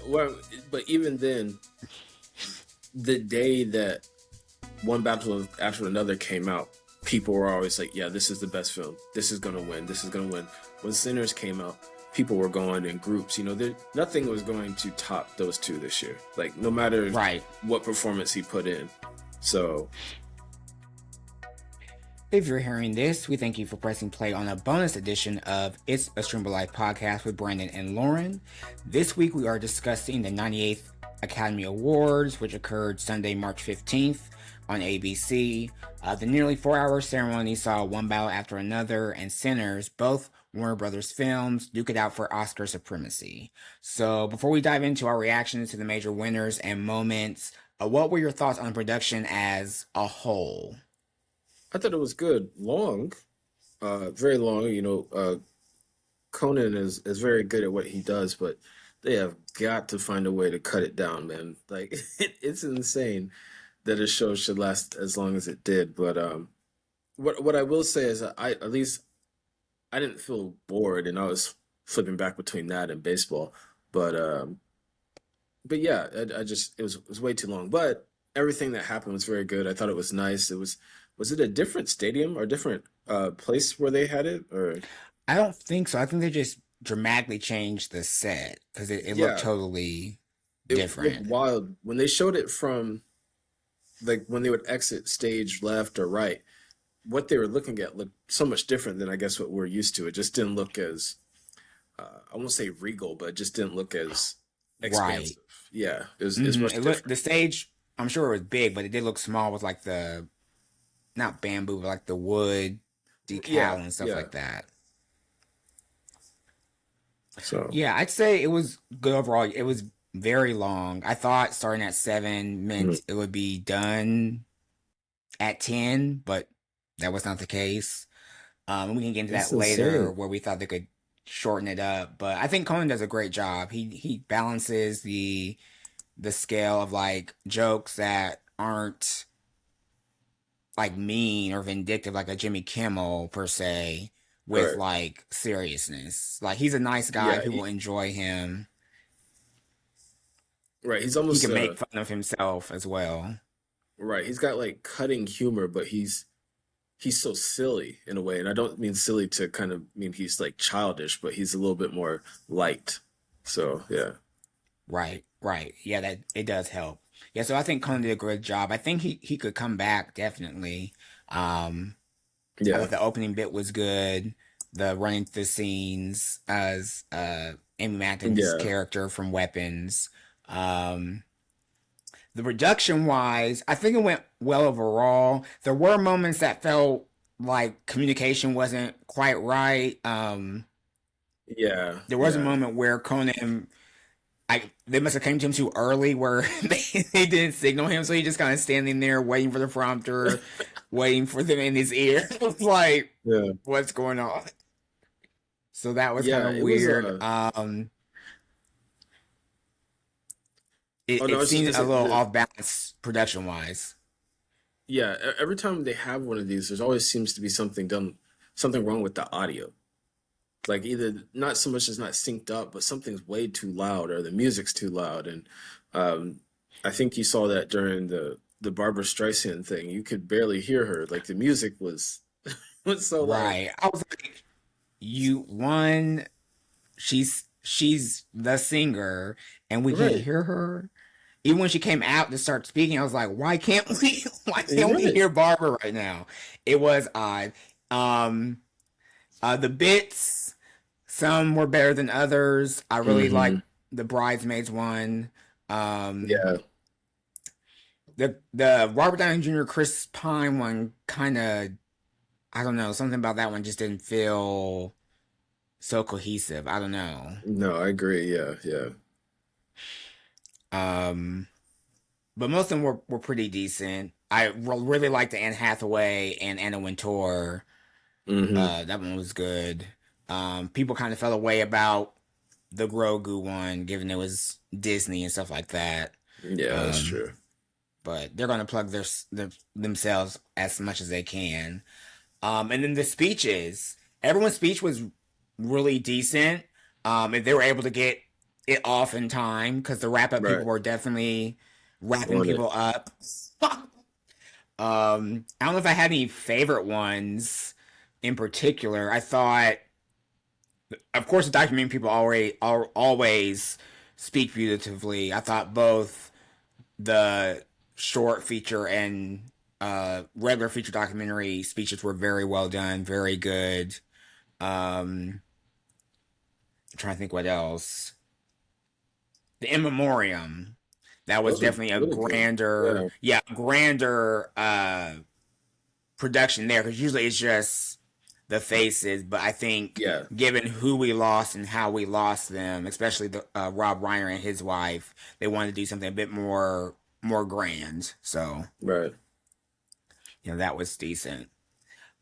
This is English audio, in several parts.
Well, but even then, the day that one battle after another came out, people were always like, "Yeah, this is the best film. This is gonna win. This is gonna win." When Sinners came out, people were going in groups. Nothing was going to top those two this year. Like, no matter Right. what performance he put in. So, If you're hearing this, we thank you for pressing play on a bonus edition of It's a Streamable Life podcast with Brandon and Lorin. This week we are discussing the 98th Academy Awards, which occurred Sunday, March 15th on ABC. The nearly 4-hour ceremony saw one battle after another, and Sinners, both Warner Brothers films, duke it out for Oscar supremacy. So before we dive into our reactions to the major winners and moments, what were your thoughts on the production as a whole? I thought it was good. Long, very long. Conan is very good at what he does, but they have got to find a way to cut it down, man. Like, it's insane that a show should last as long as it did. But what I will say is that at least I didn't feel bored, and I was flipping back between that and baseball. But yeah, it was way too long. But everything that happened was very good. I thought it was nice. Was it a different stadium or different place where they had it? Or I don't think so. I think they just dramatically changed the set because it looked yeah, totally it looked different. wild when they showed it from, like, when they would exit stage left or right. What they were looking at looked so much different than I guess what we're used to. It just didn't look as I won't say regal, but it just didn't look as Right. expansive. Yeah, it was much It looked different. the stage. I'm sure it was big, but it did look small with like the not bamboo, but like the wood Yeah, decal and stuff yeah. like that. So Yeah, I'd say it was good overall. It was very long. I thought starting at 7 mhm. meant it would be done at 10, but that was not the case. We can get into It's that later insane. where we thought they could shorten it up. But I think Conan does a great job. He balances the scale of like jokes that aren't like mean or vindictive like a Jimmy Kimmel per se with Right. like seriousness. Like he's a nice guy, Yeah, people enjoy him. right. He's He almost can make fun of himself as well. right. He's got like cutting humor, but he's so silly in a way, and I don't mean silly to kind of mean he's like childish, but he's a little bit more light. So yeah, Right, right. Yeah, that it does help. Yeah, so I think Conan did a good job. I think he could come back definitely. Um, I yeah, thought the opening bit was good. The running through the scenes as Amy Madden's yeah. character from Weapons. Um, the production wise, I think it went well overall. There were moments that felt like communication wasn't quite right. Yeah, There was a yeah. moment where Conan they must have came to him too early where they didn't signal him, so he just kind of standing there waiting for the prompter, waiting for them in his ear. It was like, Yeah, what's going on? So that was kind yeah. of It was weird. oh no, I It was just seemed gonna a say little off balance production wise. yeah. Every time they have one of these, there's always seems to be something wrong with the audio. Like, either not so much as not synced up, but something's way too loud or the music's too loud. And um, I think you saw that during the Barbara Streisand thing. You could barely hear her. Like, the music was was so loud. Right. I was like, you one, she's the singer, and we can't Right, hear her. Even when she came out to start speaking, I was like, why can't we why can't we right. hear Barbara right now? It was odd. Um the bits, some were better than others. I really Hmm. liked the bridesmaids one. Um Yeah, the Robert Downey Jr. Chris Pine one kinda, I don't know, something about that one just didn't feel so cohesive. I don't know. no, I agree. Yeah, yeah. Um but most of them were pretty decent. I really liked the Anne Hathaway and Anna Wintour. Hmm. That one was good. People kind of felt away about the Grogu one, given it was Disney and stuff like that. Yeah, that's Um, true. but they're gonna plug themselves as much as they can. And then the speeches, everyone's speech was really decent. If they were able to get it off in time because the wrap up people Right. were definitely wrapping On it. people up. I don't know if I had any favorite ones in particular. I thought, of course, the documentary people always speak beautifully. I thought both the short feature and regular feature documentary speeches were very well done, very good. I'm trying to think what else. The In Memoriam, that was Those were definitely a really good. grander, Yeah. yeah, grander production there because usually it's just the faces. But I think Yeah. given who we lost and how we lost them, especially the Rob Reiner and his wife, they wanted to do something a bit more grand. So Right. that was decent.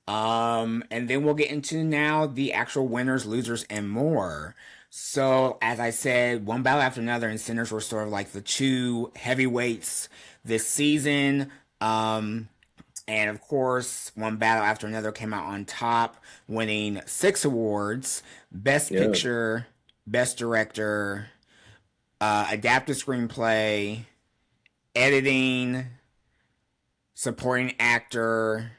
And then we'll get into now the actual winners, losers, and more. So, as I said, one battle after another, and Sinners were sort of like the two heavyweights this season. And of course, one battle after another came out on top, winning 6 awards: Best Yeah. Picture, Best Director, Adapted Screenplay, Editing, Supporting Actor,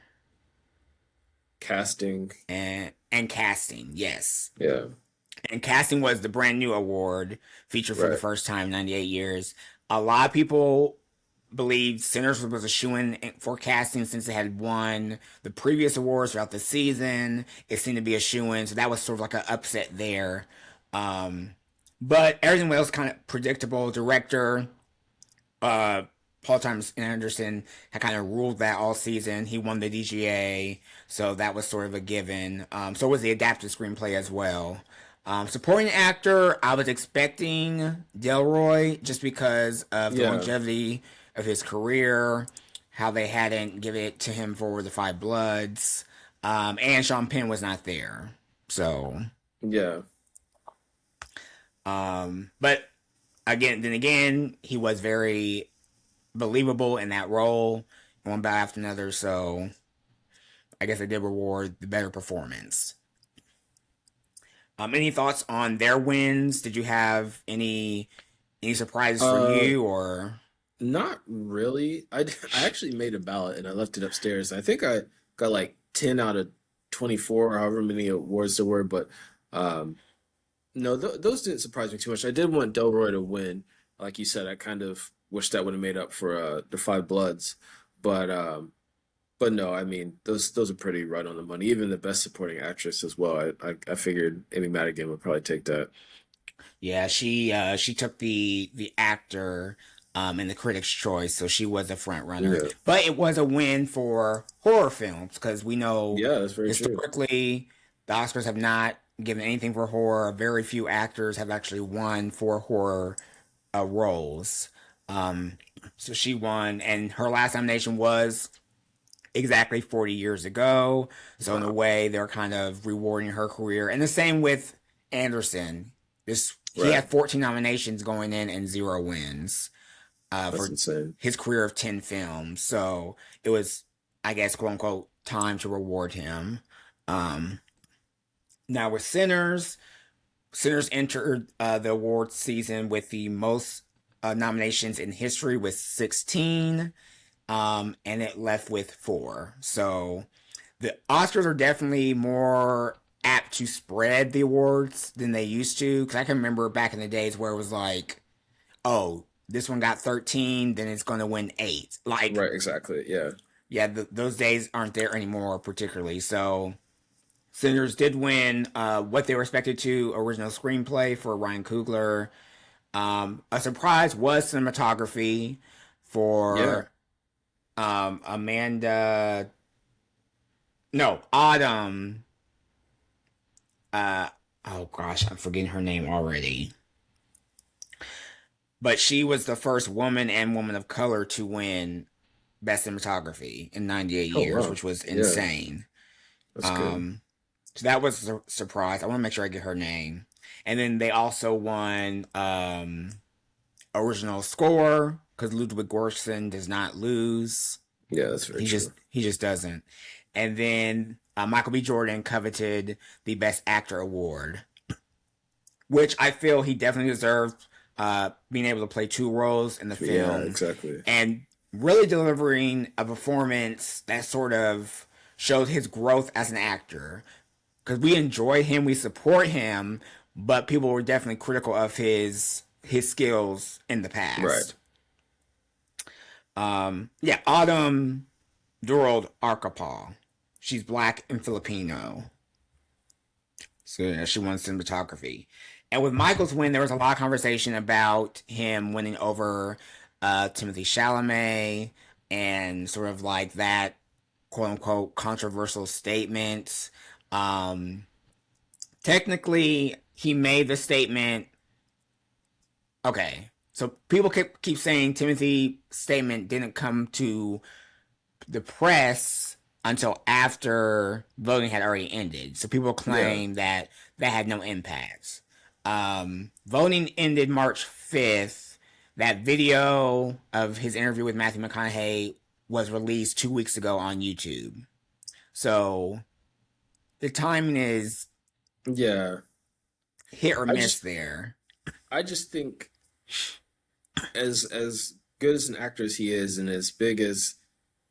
Casting. and Casting. Yes. Yeah. And casting was the brand new award featured for the Right. first time in 98 years. A lot of people believed Sinners was a shoo-in for casting since they had won the previous awards throughout the season. It seemed to be a shoo-in, so that was sort of like an upset there. Um, but everything else kind of predictable. Director uh, Paul Thomas Anderson had kind of ruled that all season. He won the DGA, so that was sort of a given. So was the adapted screenplay as well. Supporting actor, I was expecting Delroy just because of the Yeah. longevity of his career, how they hadn't given it to him for the Five Bloods, and Sean Penn was not there. So, Yeah. but then again, he was very believable in that role, one battle after another. So I guess they did reward the better performance. Any thoughts on their wins? Did you have any surprises for Uh, you or? Not really. I actually made a ballot and I left it upstairs. I think I got like 10 out of 24 or however many awards there were, but um no, those didn't surprise me too much. I did want Delroy to win. Like you said, I kind of wish that would have made up for the Five Bloods. But but no, I mean those are pretty right on the money. Even the best supporting actress as well. I figured Amy Madigan would probably take that. Yeah, she took the actor in the Critics' Choice, so she was a front runner. Yeah. But it was a win for horror films because we know Yeah, that's very true. historically the Oscars have not given anything for horror. Very few actors have actually won for horror roles. Um, so she won, and her last nomination was exactly 40 years ago. So in a Wow. way, they're kind of rewarding her career, and the same with Anderson. This He Right. had 14 nominations going in and 0 wins That's for insane. his career of 10 films. So it was, I guess, quote unquote, time to reward him. Um, Now with Sinners entered the awards season with the most nominations in history with 16, and it left with 4. So the Oscars are definitely more apt to spread the awards than they used to. Because I can remember back in the days where it was like, oh, this one got 13, then it's going to win 8. Like, Right, exactly. Yeah. yeah, those days aren't there anymore, particularly. So Sinners did win what they were expected to original screenplay for Ryan Coogler. A surprise was cinematography Yeah. for Amanda. No, Autumn. Uh, oh gosh, I'm forgetting her name already. But she was the first woman and woman of color to win Best Cinematography in 98 Oh years, wow. which was Yeah, insane. that's good. Um, so that was a surprise. I want to make sure I get her name. And then they also won original score because Ludwig Göransson does not lose. Yeah, that's very true. He just doesn't. And then Michael B. Jordan coveted the Best Actor award, which I feel he definitely deserved being able to play two roles in the Yeah, film exactly. and really delivering a performance that sort of showed his growth as an actor. Because we enjoy him, we support him, but people were definitely critical of his skills in the Right. past. Yeah, Autumn Durald Arkapaw. She's black and Filipino. So yeah, she won cinematography. And with Michael's win, there was a lot of conversation about him winning over Timothy Chalamet and sort of like that quote unquote controversial statement. Um, Technically, he made the statement. Okay, so people keep saying Timothy's statement didn't come to the press until after voting had already ended. So people Yeah. claim that that had no impact. Voting ended March 5th. That video of his interview with Matthew McConaughey was released 2 weeks ago on YouTube. So the timing is Yeah. hit or I miss just there. I just think as good as an actor as he is and as big as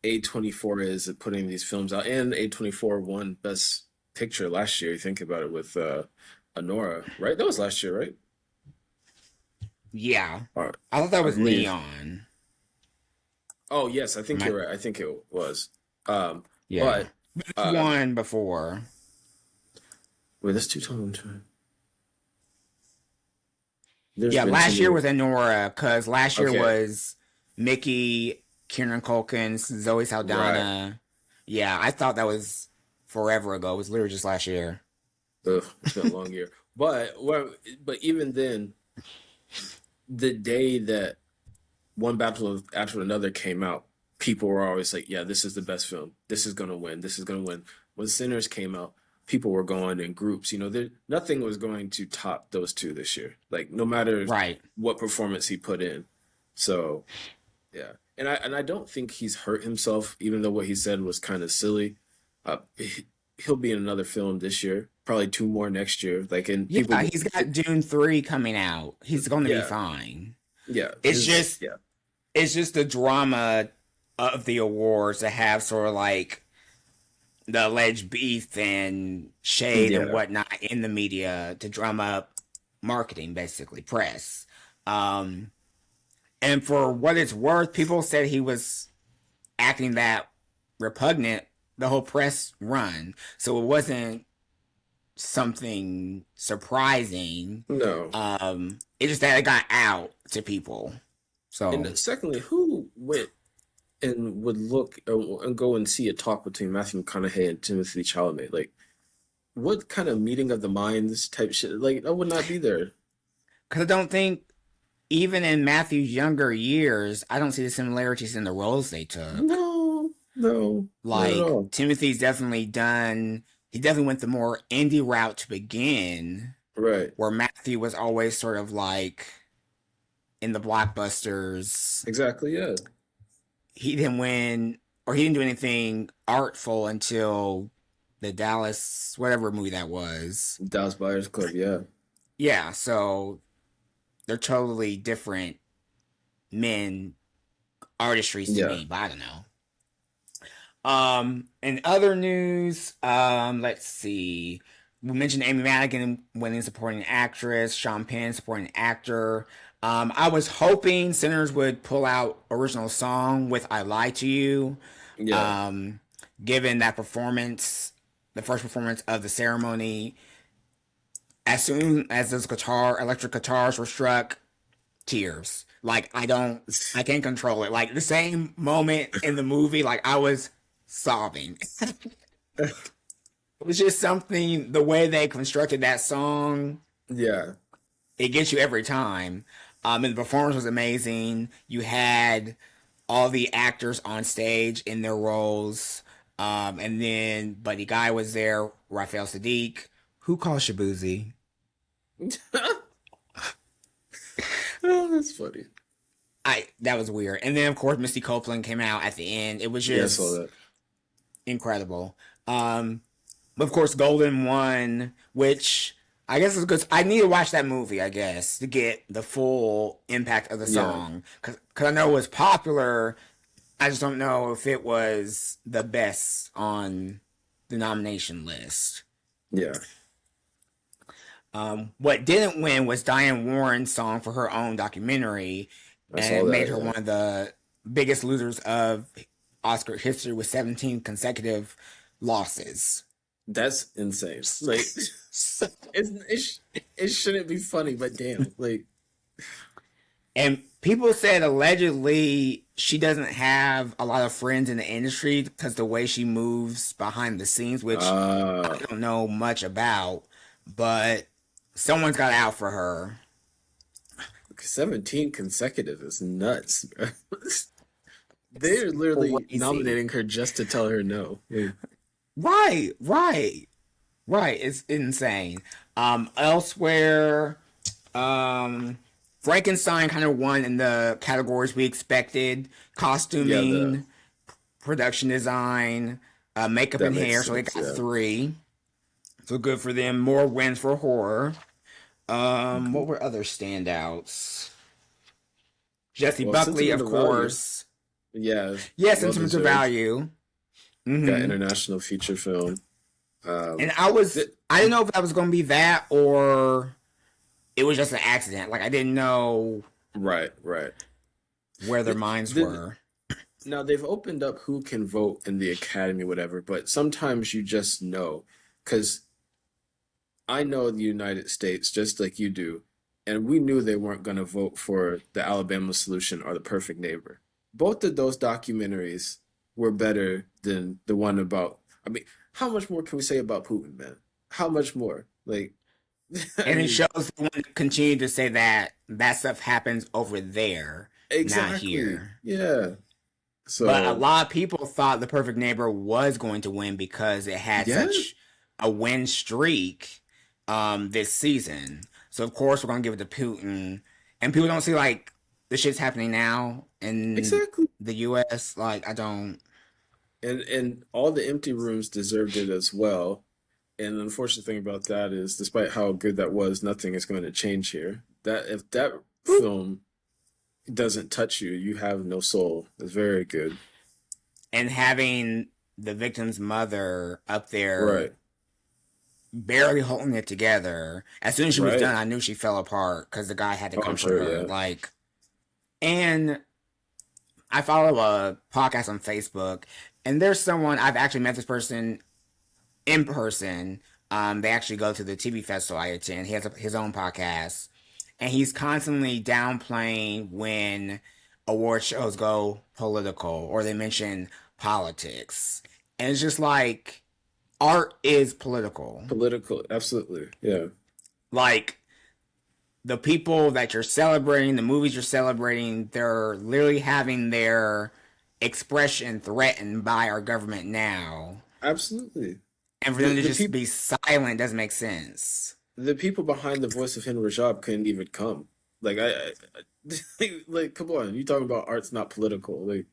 A24 is at putting these films out, and A24 won Best Picture last year. You think about it with Anora, right? That was last year, right? Yeah. Or I thought that I was believe. Neon. Oh yes, I think My, you're right. I think it was. Um, yeah. but But this uh, one before. wait, that's two times. There's Yeah, been too last year many. was Enora, because last year Okay, was Mickey, Kieran Culkin, Zoe right. Saldana. Yeah, I thought that was forever ago. It was literally just last year. Ugh, it's been a long year. But even then, the day that one battle after another came out, people were always like, "Yeah, this is the best film. This is gonna win. This is gonna win." When Sinners came out, people were going in groups. Nothing was going to top those two this year. Like no matter Right. what performance he put in. So yeah, and I don't think he's hurt himself, even though what he said was kind of silly. He'll be in another film this year, probably two more next year. Like and people, Yeah, he's got Dune 3 coming out. He's going to be yeah, fine. yeah, It's his just yeah, it's just the drama of the awards to have sort of like the alleged beef and shade and yeah, whatnot in the media to drum up marketing, basically press. Um, and for what it's worth, people said he was acting that repugnant the whole press run, so it wasn't something surprising. no. It's just that it got out to people. And So secondly, who went and would look and go and see a talk between Matthew McConaughey and Timothy Chalamet? Like, what kind of meeting of the minds type shit? Like, I would not be there. because I don't think even in Matthew's younger years, I don't see the similarities in the roles they took. No, no, not at Like all. Timothy's definitely done. He definitely went the more indie route to begin, Right. where Matthew was always sort of like in the blockbusters. Exactly. Yeah. He didn't win, or he didn't do anything artful until the Dallas whatever movie that was. Dallas Buyers Club. Yeah. Yeah, so they're totally different men artistries to Yeah. me, but I don't know. In other news, let's see. We mentioned Amy Madigan winning supporting actress, Sean Penn supporting actor. I was hoping Sinners would pull out original song with "I Lie to You," Yeah. um, given that performance, the first performance of the ceremony. As soon as those electric guitars were struck, tears. Like I can't control it. Like the same moment in the movie, like I was sobbing. It was just something, the way they constructed that song, Yeah. it gets you every time. And the performance was amazing. You had all the actors on stage in their roles. And then Buddy Guy was there, Raphael Sadiq, who calls Shabuzi. Oh, that's funny. I That was weird. And then of course Misty Copeland came out at the end. It was Yeah, I saw just that. incredible. Of course, Golden won, which I guess it's good. I need to watch that movie, I guess, to get the full impact of the Yeah, song. Cause I know it was popular. I just don't know if it was the best on the nomination list. yeah, What didn't win was Diane Warren's song for her own documentary, I and saw it made that. her Yeah, one of the biggest losers of Oscar history with 17 consecutive losses. that's insane. Like, it shouldn't be funny, but damn, like, And people said allegedly she doesn't have a lot of friends in the industry because the way she moves behind the scenes, which I uh, don't know much about, but someone's got out for her. 17 consecutive is nuts, bro. They're literally Crazy. nominating her just to tell her no. Like, Right, right, right. It's insane. Elsewhere, um, Frankenstein kind of won in the categories we expected: yeah, the costuming, production design, makeup that and makes hair. So they sense. got Yeah. three. So good for them. More wins for horror. Okay. What were other standouts? Jesse Well, Buckley, of sentimental value. course. Yeah, Yes, well sentimental deserved. value. Got Hmm. international feature film. And Um, th- I didn't know if that was going to be that or it was just an accident. Like I didn't know right, right. where their The, minds the, were. Now they've opened up who can vote in the academy, whatever, but sometimes you just know, because I know the United States just like you do, and we knew they weren't going to vote for the Alabama Solution or the Perfect Neighbor. Both of those documentaries were better than the one about. I mean, how much more can we say about Putin, man? How much more? Like, I And it mean, shows they want to continue to say that that stuff happens over there, not exactly. here. Yeah. But a So, lot of people thought The Perfect Neighbor was going to win because it had yeah, such a win streak this season. So of course we're gonna give it to Putin. And people don't see like the shit's happening now in exactly. the US. Like I don't. And all the empty rooms deserved it as well. And the unfortunate thing about that is, despite how good that was, nothing is going to change here. That if that film doesn't touch you, you have no soul. It's very good. And having the victim's mother up there Right. barely holding it together. As soon as she was Right. done, I knew she fell apart because the guy had to Oh, I'm comfort sure. her. Yeah. Like, and I follow a podcast on Facebook, and there's someone I've actually met this person in person. They actually go to the TV festival I attend. He has his own podcast, and he's constantly downplaying when award shows go political or they mention politics, and it's just like art is political. Political. Absolutely. Yeah. Like the people that you're celebrating, the movies you're celebrating, they're literally having their expression threatened by our government now. Absolutely. And for The them to the just people be silent doesn't make sense. the people behind the voice of Henry Rajab couldn't even come. Like like come on, you talking about art's not political. Like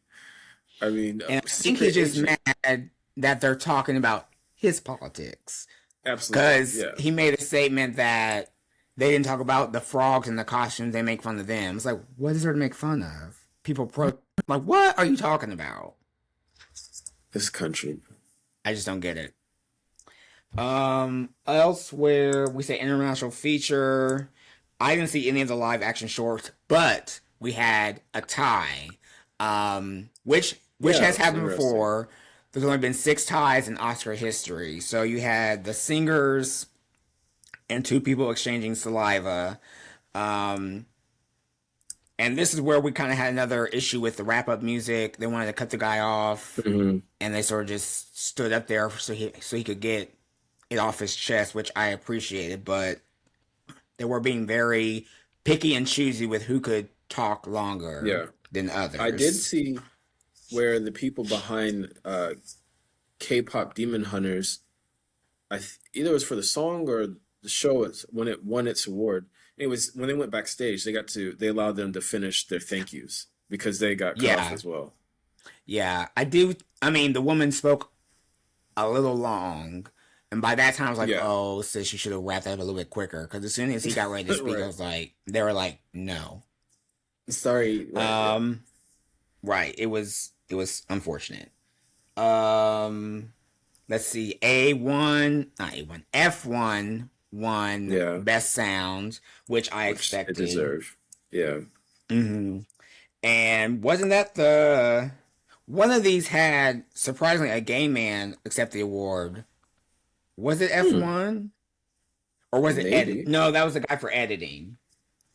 I mean, And I think secret he's just agent. mad that they're talking about his politics. Absolutely. Because Yeah. he made a statement that they didn't talk about the frogs and the costumes, they make fun of them. It's like, what is there to make fun of? Like, what are you talking about? This country. I just don't get it. Elsewhere, we say international feature. I didn't see any of the live action shorts, but we had a tie, which Yeah, has it's happened interesting. before. There's only been six ties in Oscar history. So you had the singers and two people exchanging saliva. Um, and this is where we kind of had another issue with the wrap up music. They wanted to cut the guy off, Mhm. and they sort of just stood up there so he could get it off his chest, which I appreciated. But they were being very picky and choosy with who could talk longer Yeah. than I did others. see where the people behind K-pop Demon Hunters, either it was for the song or the show, it's when it won its award. Anyways, when they went backstage, they allowed them to finish their thank yous because they got cut off Yeah, as well. yeah, I do. I mean, the woman spoke a little long, And by that time, I was like, Yeah. oh, sis, you should have wrapped that up a little bit quicker. Because as soon as he got ready to speak, I Right. was like, they were like, no. Sorry. Right. Yeah. Um, right. It was unfortunate. Um, let's see. Not A1, F1 won Yeah. Best Sound, which I Which it expected. deserved. Yeah. Hmm. And wasn't that the one of these had surprisingly a gay man accept the award? Was it Hmm. F1 or was it edit? Maybe. No, that was the guy for editing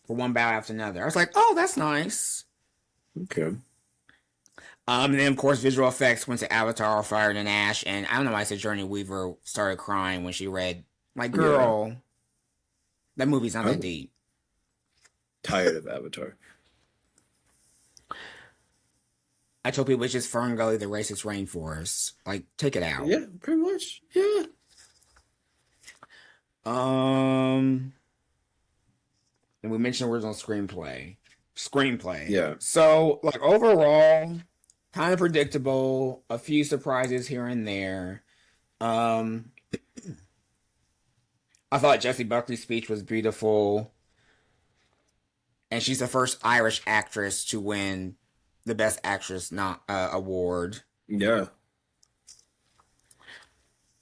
for one bow after another. I was like, oh, that's nice. Okay. And then of course visual effects went to Avatar, Fire and Ash, and I don't know why I said Journey Weaver started crying when she read, like, Yeah. girl, that movie's not that I'm deep. tired of Avatar. I told people it's just Fern Gully, the racist rainforest. Like, take it out. Yeah. Pretty much. Yeah. Um, and we mentioned original screenplay. Screenplay. Yeah. So, like, overall, kind of predictable. A few surprises here and there. Um, I thought Jessie Buckley's speech was beautiful, and she's the first Irish actress to win the Best Actress not award. Yeah.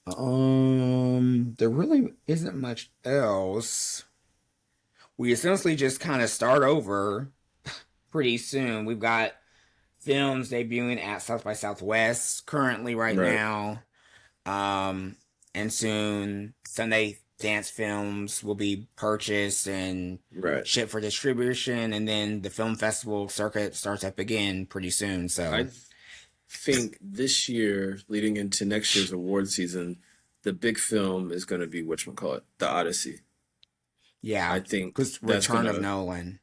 There really isn't much else. We essentially just kind of start over pretty soon. We've got films debuting at South by Southwest currently right Right. now. And soon Sunday dance films will be purchased and Right. shipped for distribution, and then the film festival circuit starts up again pretty soon. I So think this year, leading into next year's award season, the big film is going to be whatchamacallit, The Odyssey. yeah, I think because that's going Return of to Nolan.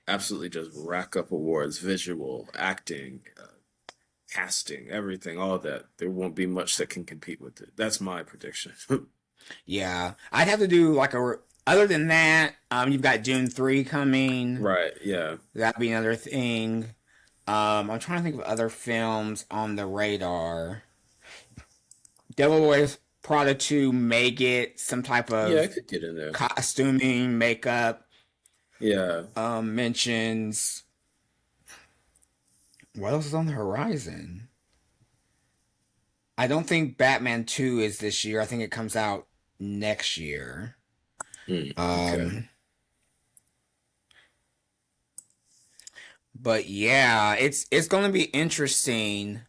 absolutely just rack up awards, visual, acting, casting, everything, all that. There won't be much that can compete with it. That's my prediction. Yeah, I'd have to do like a. Other than that, you've got Dune 3 coming. Right. Yeah. That'd be another thing. I'm trying to think of other films on the radar. Devil Wears Prada 2 may get some type Yeah, I of could get in there. costuming, makeup, Yeah. mentions. What else is on the horizon? I don't think Batman 2 is this year. I think it comes out next year. Okay. Um, but yeah, it's going to be interesting.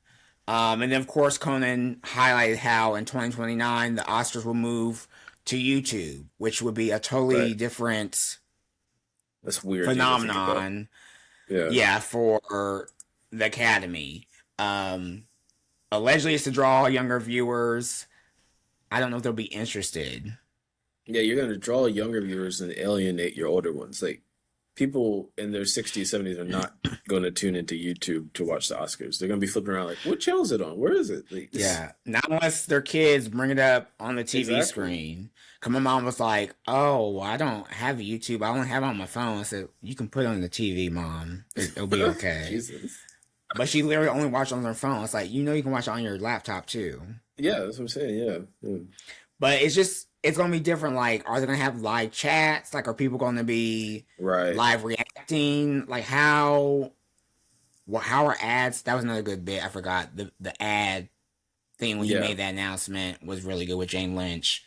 And then of course Conan highlighted how in 2029 the Oscars will move to YouTube, which would be a totally Right. different That's weird to even think about. phenomenon. Yeah. Yeah, for the Academy. Um, Allegedly, it's to draw younger viewers. I don't know if they'll be interested. Yeah, you're going to draw younger viewers and alienate your older ones. Like, people in their 60s, 70s are not going to tune into YouTube to watch the Oscars. They're going to be flipping around like, what channel is it on? Where is it? Like, Yeah, not unless their kids bring it up on the TV exactly. screen. Cause my mom was like, "Oh, well, I don't have YouTube. I only have it on my phone." I said, "You can put it on the TV, mom. It'll be okay." Jesus. But she literally only watched it on her phone. It's like, you can watch it on your laptop too. Yeah, that's what I'm saying. Yeah. Yeah. But it's gonna be different. Like, are they gonna have live chats? Like, are people gonna be Right. live reacting? Like, how are ads? That was another good bit. I forgot the ad thing when he Yeah. made that announcement was really good with Jane Lynch.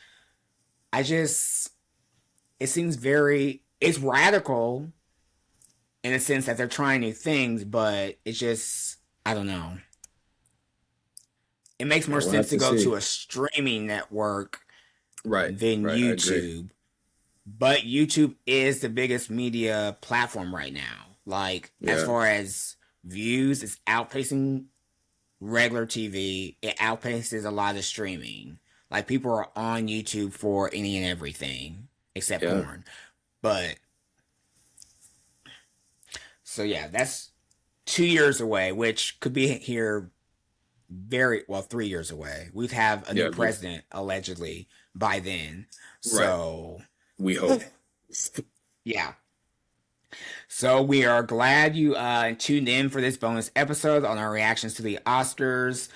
I just, it seems it's radical in the sense that they're trying new things, but it's just, I don't know. It makes Yeah, more we'll sense have to to go see. to a streaming network Right. than Right. I agree. YouTube. But YouTube is the biggest media platform right now. Like, as Yeah. far as views, it's outpacing regular TV. It outpaces a lot of streaming. Like, people are on YouTube for any and everything except Yeah. porn. But so yeah, that's 2 years away, which could be here very well. 3 years away. We'd have a new Yeah. president allegedly by then. Right. So We hope. yeah. So we are glad you tuned in for this bonus episode on our reactions to the Oscars.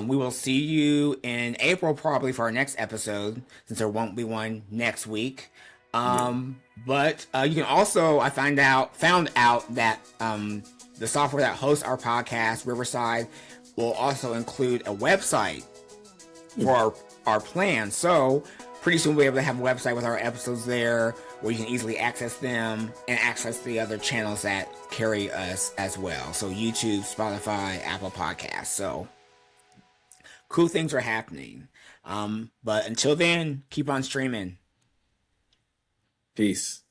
We will see you in April probably for our next episode, since there won't be one next week. Yeah. But you can also, I found out that the software that hosts our podcast, Riverside, will also include a website for our plan. So pretty soon we'll be able to have a website with our episodes there, where you can easily access them and access the other channels that carry us as well. So YouTube, Spotify, Apple Podcasts. So cool things are happening. But until then, keep on streaming. Peace.